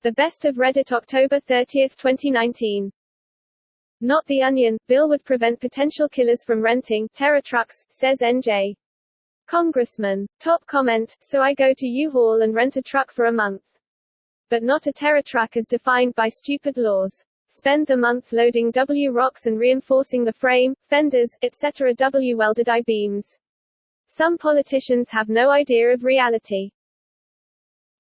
The best of Reddit, October 30, 2019. Not the Onion. Bill would prevent potential killers from renting terror trucks, says NJ. Congressman. Top comment, so I go to U-Haul and rent a truck for a month. But not a terror truck as defined by stupid laws. Spend the month loading W-rocks and reinforcing the frame, fenders, etc. W-welded I-beams. Some politicians have no idea of reality.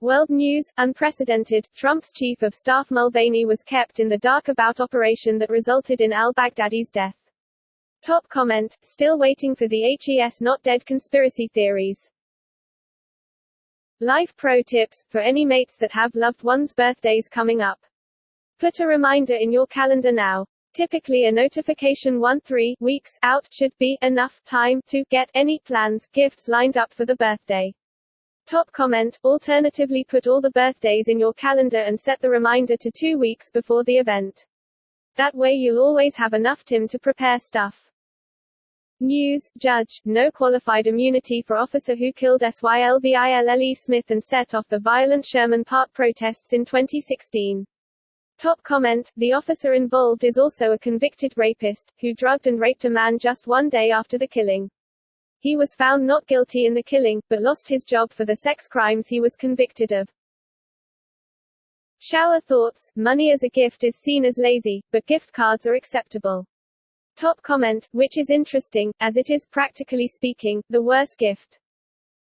World News, unprecedented. Trump's chief of staff Mulvaney was kept in the dark about operation that resulted in al-Baghdadi's death. Top comment, still waiting for the HES not dead conspiracy theories. Life pro tips, for any mates that have loved ones' birthdays coming up. Put a reminder in your calendar now. Typically a notification 1-3 weeks out should be enough time to get any plans, gifts lined up for the birthday. Top comment, alternatively put all the birthdays in your calendar and set the reminder to 2 weeks before the event. That way you'll always have enough time to prepare stuff. News, Judge, no qualified immunity for officer who killed Sylville Smith and set off the violent Sherman Park protests in 2016. Top comment, the officer involved is also a convicted rapist, who drugged and raped a man just 1 day after the killing. He was found not guilty in the killing, but lost his job for the sex crimes he was convicted of. Shower thoughts, money as a gift is seen as lazy, but gift cards are acceptable. Top comment, which is interesting, as it is, practically speaking, the worst gift.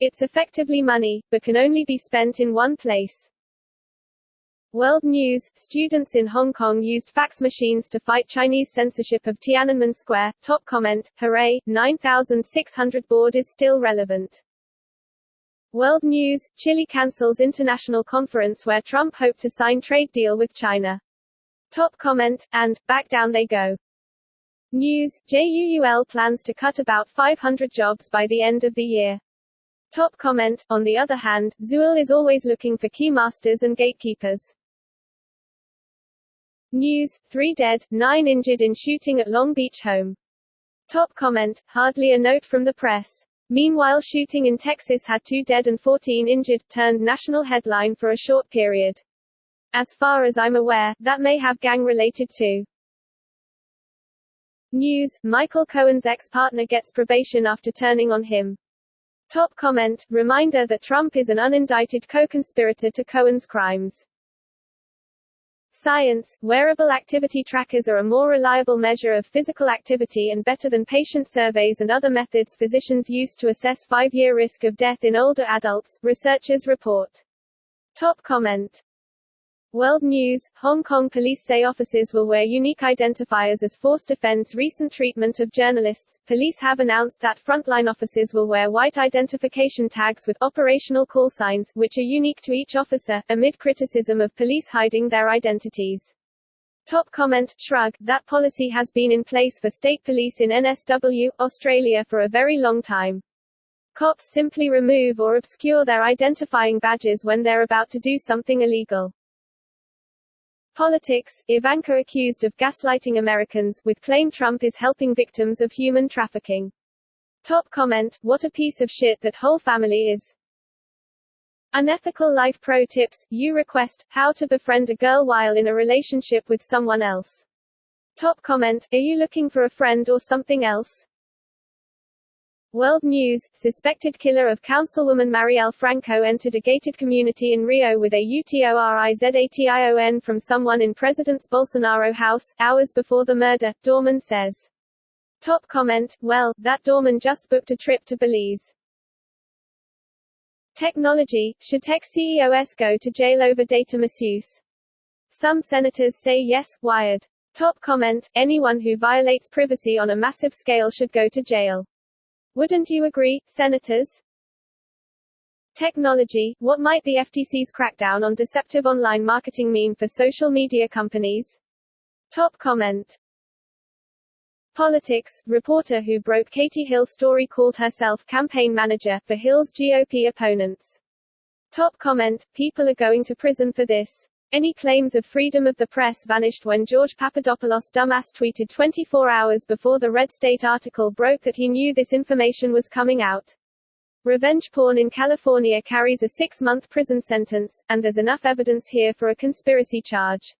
It's effectively money, but can only be spent in one place. World News, students in Hong Kong used fax machines to fight Chinese censorship of Tiananmen Square. Top comment, hooray, 9,600 board is still relevant. World News, Chile cancels international conference where Trump hoped to sign trade deal with China. Top comment, and, back down they go. News, JUUL plans to cut about 500 jobs by the end of the year. Top comment, on the other hand, Zuul is always looking for keymasters and gatekeepers. News, 3 dead, 9 injured in shooting at Long Beach home. Top comment, hardly a note from the press. Meanwhile, shooting in Texas had 2 dead and 14 injured, turned national headline for a short period. As far as I'm aware, that may have gang-related too. News, Michael Cohen's ex-partner gets probation after turning on him. Top comment, reminder that Trump is an unindicted co-conspirator to Cohen's crimes. Science, wearable activity trackers are a more reliable measure of physical activity and better than patient surveys and other methods physicians use to assess 5-year risk of death in older adults, researchers report. Top comment. World News, Hong Kong police say officers will wear unique identifiers as force defends recent treatment of journalists. Police have announced that frontline officers will wear white identification tags with operational call signs, which are unique to each officer, amid criticism of police hiding their identities. Top comment, shrug, that policy has been in place for state police in NSW, Australia for a very long time. Cops simply remove or obscure their identifying badges when they're about to do something illegal. Politics, Ivanka accused of gaslighting Americans, with claim Trump is helping victims of human trafficking. Top comment, what a piece of shit that whole family is. Unethical life pro tips, you request, how to befriend a girl while in a relationship with someone else. Top comment, are you looking for a friend or something else? World News, suspected killer of Councilwoman Marielle Franco entered a gated community in Rio with a UTORIZATION from someone in President Bolsonaro house, hours before the murder, Dorman says. Top comment, well, that Dorman just booked a trip to Belize. Technology, should tech CEOs go to jail over data misuse? Some senators say yes, Wired. Top comment, anyone who violates privacy on a massive scale should go to jail. Wouldn't you agree, senators? Technology, what might the FTC's crackdown on deceptive online marketing mean for social media companies? Top comment. Politics, reporter who broke Katie Hill's story called herself campaign manager for Hill's GOP opponents. Top comment, people are going to prison for this. Any claims of freedom of the press vanished when George Papadopoulos' dumbass tweeted 24 hours before the Red State article broke that he knew this information was coming out. Revenge porn in California carries a 6-month prison sentence, and there's enough evidence here for a conspiracy charge.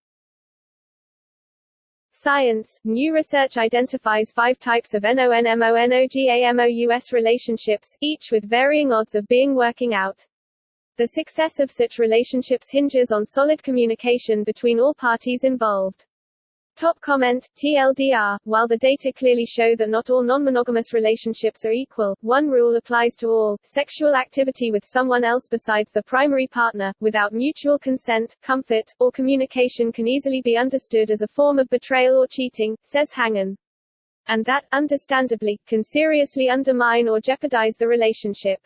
Science. New research identifies 5 types of non-monogamous relationships, each with varying odds of being working out. The success of such relationships hinges on solid communication between all parties involved. Top comment, TLDR, while the data clearly show that not all non-monogamous relationships are equal, one rule applies to all: sexual activity with someone else besides the primary partner, without mutual consent, comfort, or communication can easily be understood as a form of betrayal or cheating, says Hangen. And that, understandably, can seriously undermine or jeopardize the relationship.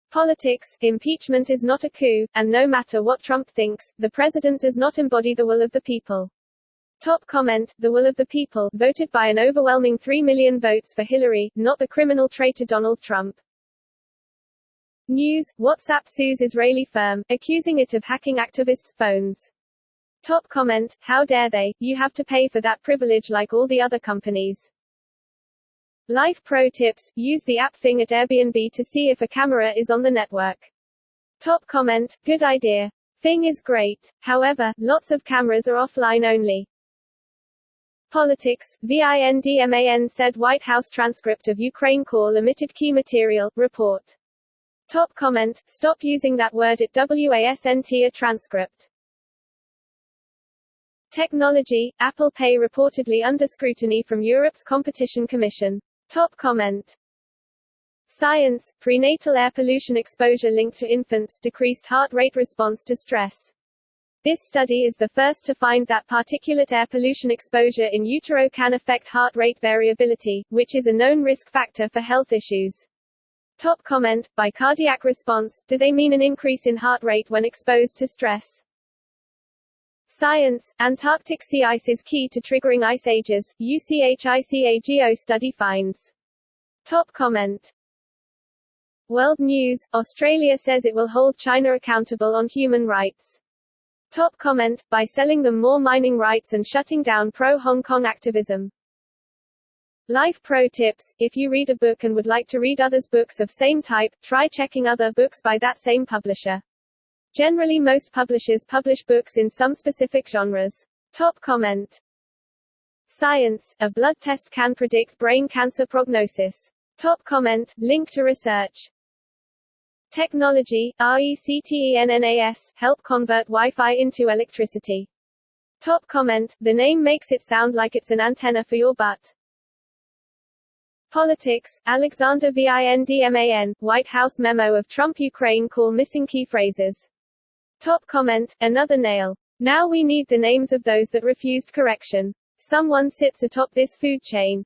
Politics. Impeachment is not a coup, and no matter what Trump thinks, the president does not embody the will of the people. Top comment, the will of the people, voted by an overwhelming 3 million votes for Hillary, not the criminal traitor Donald Trump. News, WhatsApp sues Israeli firm, accusing it of hacking activists' phones. Top comment, how dare they, you have to pay for that privilege like all the other companies. Life pro tips, use the app Fing at Airbnb to see if a camera is on the network. Top comment, good idea. Fing is great, however, lots of cameras are offline only. Politics. VINDMAN said White House transcript of Ukraine call omitted key material, report. Top comment, stop using that word at WASNT a transcript. Technology. Apple Pay reportedly under scrutiny from Europe's Competition Commission. Top comment. Science. Prenatal air pollution exposure linked to infants' decreased heart rate response to stress. This study is the first to find that particulate air pollution exposure in utero can affect heart rate variability, which is a known risk factor for health issues. Top comment, by cardiac response, do they mean an increase in heart rate when exposed to stress? Science. Antarctic sea ice is key to triggering ice ages, UCHICAGO study finds. Top comment. World News. Australia says it will hold China accountable on human rights. Top comment, by selling them more mining rights and shutting down pro-Hong Kong activism. Life pro tips, if you read a book and would like to read others' books of same type, try checking other books by that same publisher. Generally most publishers publish books in some specific genres. Top comment. Science, a blood test can predict brain cancer prognosis. Top comment, link to research. Technology, RECTENNAS, help convert Wi-Fi into electricity. Top comment, the name makes it sound like it's an antenna for your butt. Politics, Alexander VINDMAN, White House memo of Trump-Ukraine call missing key phrases. Top comment, another nail. Now we need the names of those that refused correction. Someone sits atop this food chain.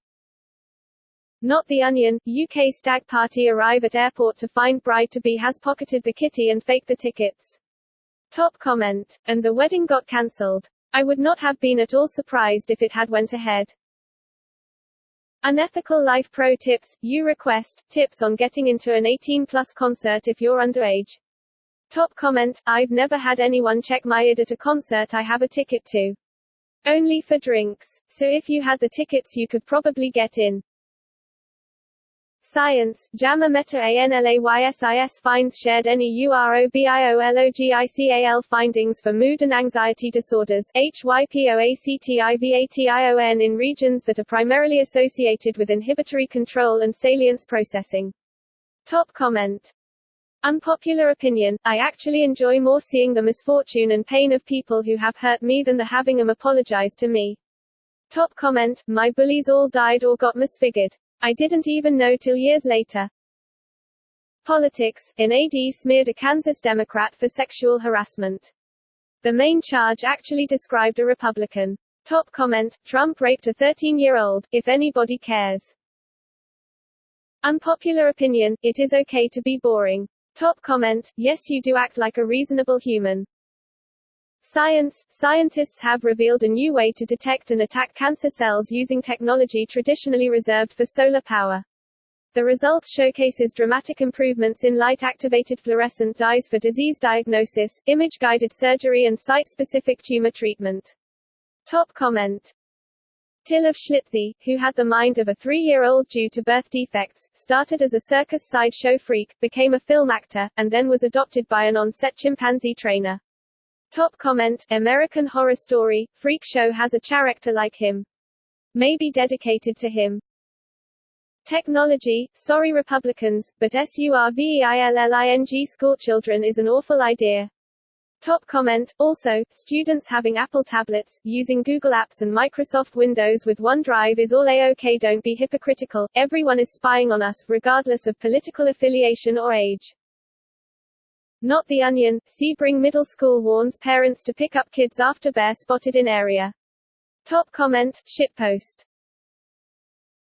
Not the Onion, UK stag party arrive at airport to find bride-to-be has pocketed the kitty and faked the tickets. Top comment, and the wedding got cancelled. I would not have been at all surprised if it had went ahead. Unethical life pro tips, you request, tips on getting into an 18+ concert if you're underage. Top comment, I've never had anyone check my ID at a concert I have a ticket to. Only for drinks. So if you had the tickets you could probably get in. Science, JAMA meta-analysis finds shared neurobiological findings for mood and anxiety disorders HYPOACTIVATION in regions that are primarily associated with inhibitory control and salience processing. Top comment. Unpopular opinion, I actually enjoy more seeing the misfortune and pain of people who have hurt me than the having them apologize to me. Top comment, my bullies all died or got misfigured. I didn't even know till years later. Politics, an AD smeared a Kansas Democrat for sexual harassment. The main charge actually described a Republican. Top comment, Trump raped a 13-year-old, if anybody cares. Unpopular opinion, it is okay to be boring. Top comment, yes you do act like a reasonable human. Science, scientists have revealed a new way to detect and attack cancer cells using technology traditionally reserved for solar power. The results showcases dramatic improvements in light-activated fluorescent dyes for disease diagnosis, image-guided surgery and site-specific tumor treatment. Top comment. Till of Schlitzie, who had the mind of a 3-year-old due to birth defects, started as a circus sideshow freak, became a film actor, and then was adopted by an on-set chimpanzee trainer. Top comment, American Horror Story, Freak Show has a character like him. Maybe dedicated to him. Technology, sorry Republicans, but SURVEILLING schoolchildren is an awful idea. Top comment, also, students having Apple tablets, using Google Apps and Microsoft Windows with OneDrive is all a-okay. Don't be hypocritical, everyone is spying on us, regardless of political affiliation or age. Not the Onion, Sebring Middle School warns parents to pick up kids after bear spotted in area. Top comment, shitpost.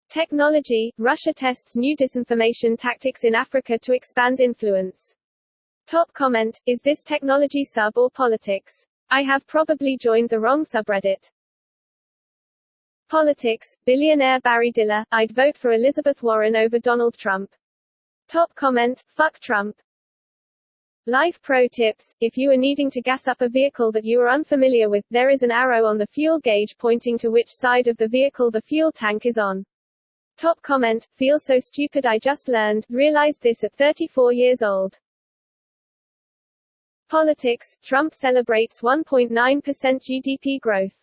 Technology, Russia tests new disinformation tactics in Africa to expand influence. Top comment, is this technology sub or politics? I have probably joined the wrong subreddit. Politics, billionaire Barry Diller, I'd vote for Elizabeth Warren over Donald Trump. Top comment, fuck Trump. Life pro tips, if you are needing to gas up a vehicle that you are unfamiliar with, there is an arrow on the fuel gauge pointing to which side of the vehicle the fuel tank is on. Top comment, feel so stupid I just realized this at 34 years old. Politics, Trump celebrates 1.9% GDP growth.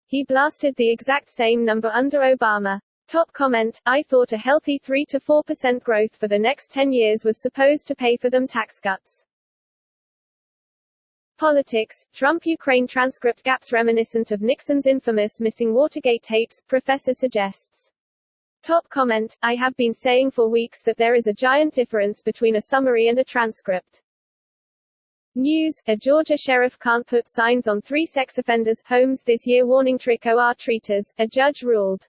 He blasted the exact same number under Obama. Top comment, I thought a healthy 3 to 4% growth for the next 10 years was supposed to pay for them tax cuts. Politics, Trump-Ukraine transcript gaps reminiscent of Nixon's infamous missing Watergate tapes, professor suggests. Top comment, I have been saying for weeks that there is a giant difference between a summary and a transcript. News, a Georgia sheriff can't put signs on 3 sex offenders' homes this year warning trick or treaters, a judge ruled.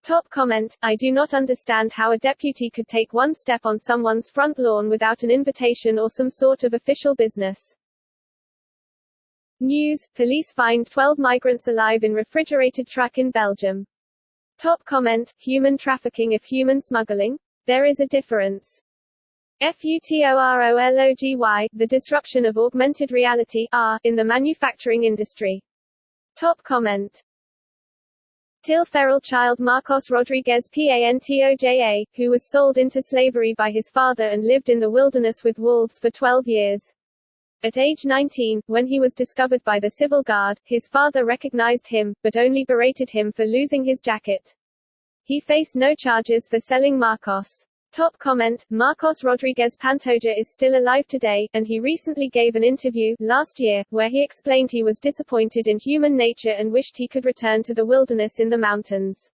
Top comment, I do not understand how a deputy could take one step on someone's front lawn without an invitation or some sort of official business. News, police find 12 migrants alive in refrigerated truck in Belgium. Top comment, human trafficking if human smuggling? There is a difference. Futurology, the disruption of augmented reality in the manufacturing industry. Top comment. Till feral child Marcos Rodriguez Pantoja, who was sold into slavery by his father and lived in the wilderness with wolves for 12 years. At age 19, when he was discovered by the civil guard, his father recognized him, but only berated him for losing his jacket. He faced no charges for selling Marcos. Top comment, Marcos Rodriguez Pantoja is still alive today, and he recently gave an interview, last year, where he explained he was disappointed in human nature and wished he could return to the wilderness in the mountains.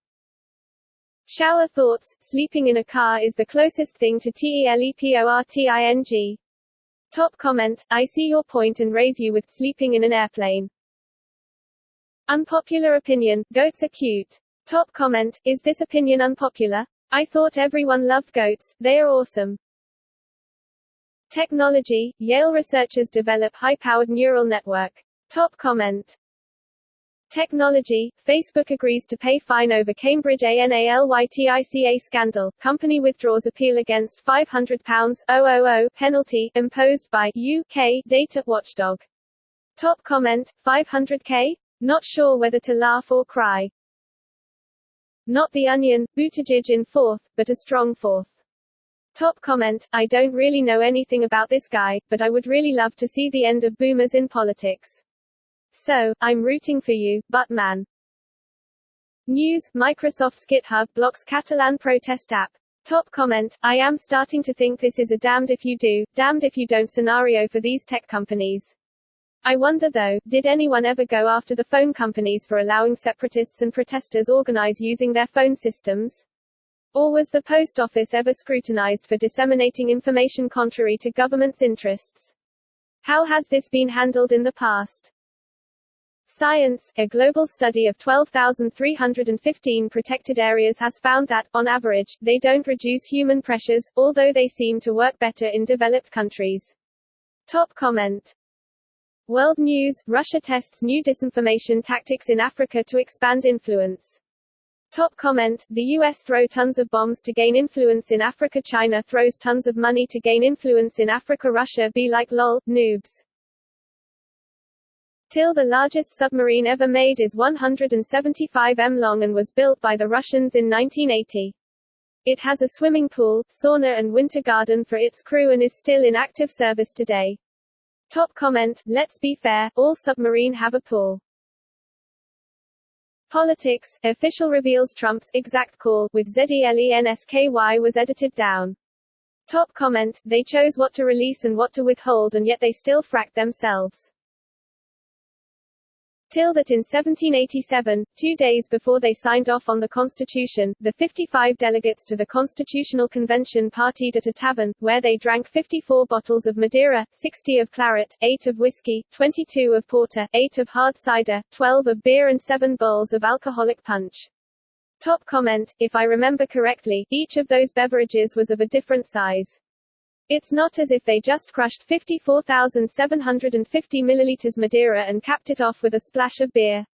Shower thoughts, sleeping in a car is the closest thing to teleporting. Top comment, I see your point and raise you with sleeping in an airplane. Unpopular opinion, goats are cute. Top comment, is this opinion unpopular? I thought everyone loved goats, they are awesome. Technology, Yale researchers develop high-powered neural network. Top comment. Technology, Facebook agrees to pay fine over Cambridge Analytica scandal, company withdraws appeal against £500 penalty, imposed by UK data watchdog. Top comment, 500k? Not sure whether to laugh or cry. Not the Onion, Buttigieg in 4th, but a strong 4th. Top comment, I don't really know anything about this guy, but I would really love to see the end of boomers in politics. So, I'm rooting for you, Buttman. News, Microsoft's GitHub blocks Catalan protest app. Top comment, I am starting to think this is a damned if you do, damned if you don't scenario for these tech companies. I wonder though, did anyone ever go after the phone companies for allowing separatists and protesters organize using their phone systems? Or was the post office ever scrutinized for disseminating information contrary to government's interests? How has this been handled in the past? Science, a global study of 12,315 protected areas has found that, on average, they don't reduce human pressures, although they seem to work better in developed countries. Top comment. World News, Russia tests new disinformation tactics in Africa to expand influence. Top comment, the US throw tons of bombs to gain influence in Africa. China throws tons of money to gain influence in Africa. Russia be like lol, noobs. The largest submarine ever made is 175 m long and was built by the Russians in 1980. It has a swimming pool, sauna and winter garden for its crew and is still in active service today. Top comment: let's be fair, all submarine have a pool. Politics, official reveals Trump's exact call with ZELENSKY was edited down. Top comment: they chose what to release and what to withhold and yet they still fracked themselves. That in 1787, 2 days before they signed off on the Constitution, the 55 delegates to the Constitutional Convention partied at a tavern, where they drank 54 bottles of Madeira, 60 of claret, 8 of whiskey, 22 of porter, 8 of hard cider, 12 of beer and 7 bowls of alcoholic punch. Top comment: if I remember correctly, each of those beverages was of a different size. It's not as if they just crushed 54,750 milliliters Madeira and capped it off with a splash of beer.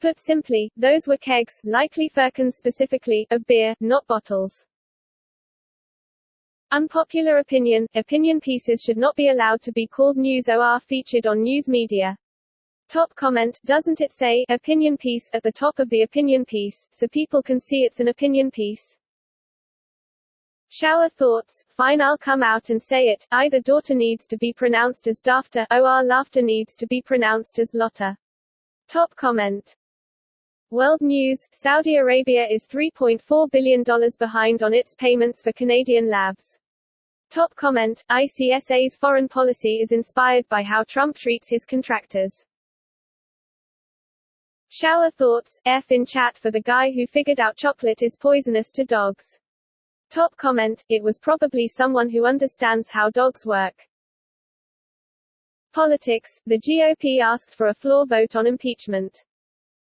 Put simply, those were kegs, likely firkins specifically, of beer, not bottles. Unpopular opinion: opinion pieces should not be allowed to be called news or featured on news media. Top comment: doesn't it say opinion piece at the top of the opinion piece, so people can see it's an opinion piece? Shower thoughts: fine, I'll come out and say it, either daughter needs to be pronounced as dafter, or laughter needs to be pronounced as lotter. Top comment. World news: Saudi Arabia is $3.4 billion behind on its payments for Canadian labs. Top comment: ICSA's foreign policy is inspired by how Trump treats his contractors. Shower thoughts: F in chat for the guy who figured out chocolate is poisonous to dogs. Top comment: it was probably someone who understands how dogs work. Politics: the GOP asked for a floor vote on impeachment.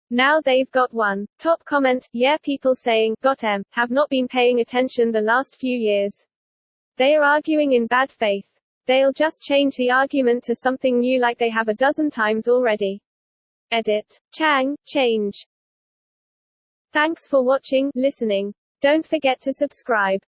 Now they've got one. Top comment: yeah, people saying "got 'em" have not been paying attention the last few years. They are arguing in bad faith. They'll just change the argument to something new like they have a dozen times already. Edit. Chang, change. Thanks for watching, listening. Don't forget to subscribe.